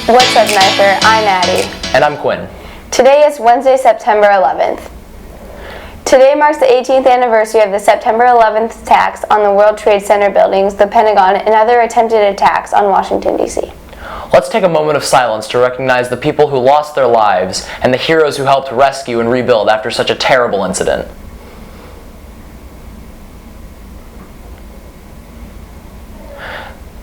What's up, Nipher? I'm Addie. And I'm Quinn. Today is Wednesday, September 11th. Today marks the 18th anniversary of the September 11th attacks on the World Trade Center buildings, the Pentagon, and other attempted attacks on Washington, D.C. Let's take a moment of silence to recognize the people who lost their lives and the heroes who helped rescue and rebuild after such a terrible incident.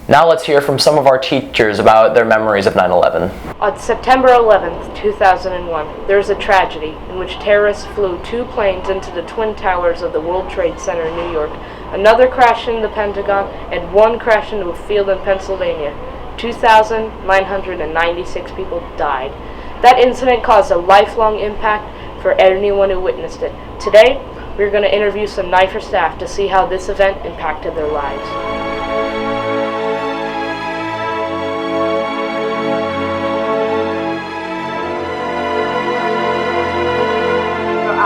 Now let's hear from some of our teachers about their memories of 9/11. On September 11th, 2001, there was a tragedy in which terrorists flew two planes into the Twin Towers of the World Trade Center in New York, another crashed into the Pentagon, and one crashed into a field in Pennsylvania. 2,996 people died. That incident caused a lifelong impact for anyone who witnessed it. Today, we're going to interview some Nipher staff to see how this event impacted their lives.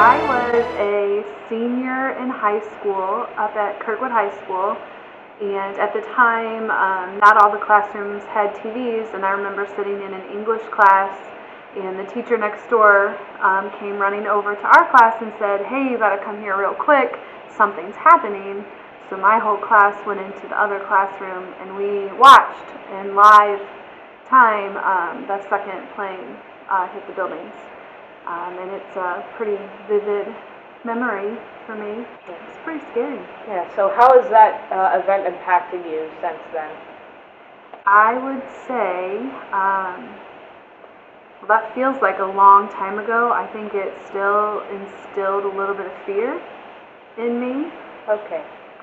I was a senior in high school up at Kirkwood High School, and at the time not all the classrooms had TVs, and I remember sitting in an English class and the teacher next door came running over to our class and said, "Hey, you got to come here real quick, something's happening." So my whole class went into the other classroom and we watched in live time the second plane hit the buildings. And it's a pretty vivid memory for me. It's pretty scary. Yeah, so how has that event impacted you since then? I would say, well, that feels like a long time ago. I think it still instilled a little bit of fear in me. Okay.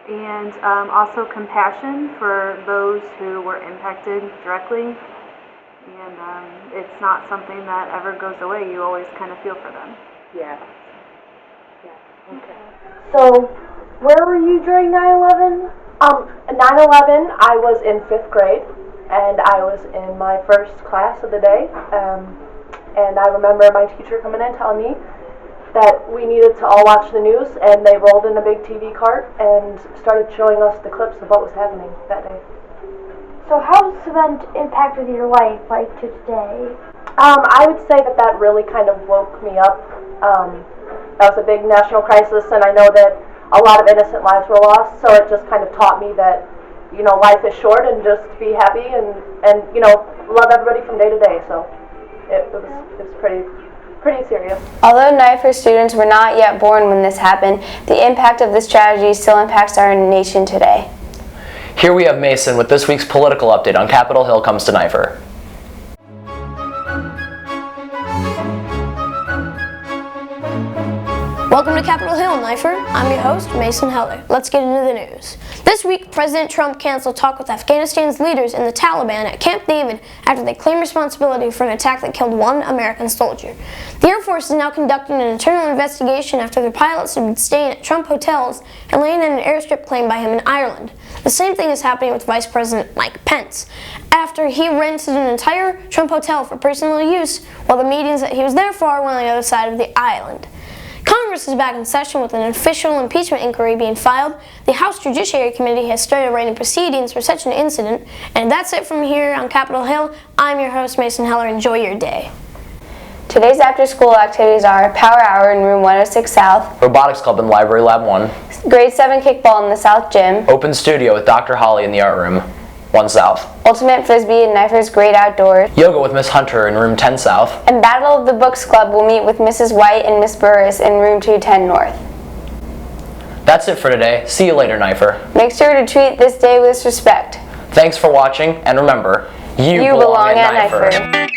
And also compassion for those who were impacted directly. And it's not something that ever goes away. You always kind of feel for them. Yeah. Okay. So, where were you during 9/11? 9/11, I was in 5th grade, and I was in my first class of the day. And I remember my teacher coming in telling me that we needed to all watch the news, and they rolled in a big TV cart and started showing us the clips of what was happening that day. So how has this event impacted your life, like to today? I would say that really kind of woke me up. That was a big national crisis, and I know that a lot of innocent lives were lost, so it just kind of taught me that, life is short and just be happy and love everybody from day to day. So it was pretty serious. Although Nipher students were not yet born when this happened, the impact of this tragedy still impacts our nation today. Here we have Mason with this week's political update on Capitol Hill Comes to Nipher. Welcome to Capitol Hill, Nipher. I'm your host, Mason Heller. Let's get into the news. This week, President Trump canceled talk with Afghanistan's leaders and the Taliban at Camp David after they claimed responsibility for an attack that killed one American soldier. The Air Force is now conducting an internal investigation after their pilots have been staying at Trump hotels and laying in an airstrip claimed by him in Ireland. The same thing is happening with Vice President Mike Pence, after he rented an entire Trump hotel for personal use while the meetings that he was there for were on the other side of the island. Congress is back in session with an official impeachment inquiry being filed. The House Judiciary Committee has started writing proceedings for such an incident. And that's it from here on Capitol Hill. I'm your host, Mason Heller. Enjoy your day. Today's after-school activities are Power Hour in Room 106 South, Robotics Club in Library Lab 1, Grade 7 Kickball in the South Gym, Open Studio with Dr. Holly in the Art Room, 1 South, Ultimate Frisbee in Nipher's Great Outdoors, Yoga with Miss Hunter in Room 10 South, and Battle of the Books Club will meet with Mrs. White and Miss Burris in Room 210 North. That's it for today. See you later, Nipher. Make sure to treat this day with respect. Thanks for watching, and remember, you belong at Nipher.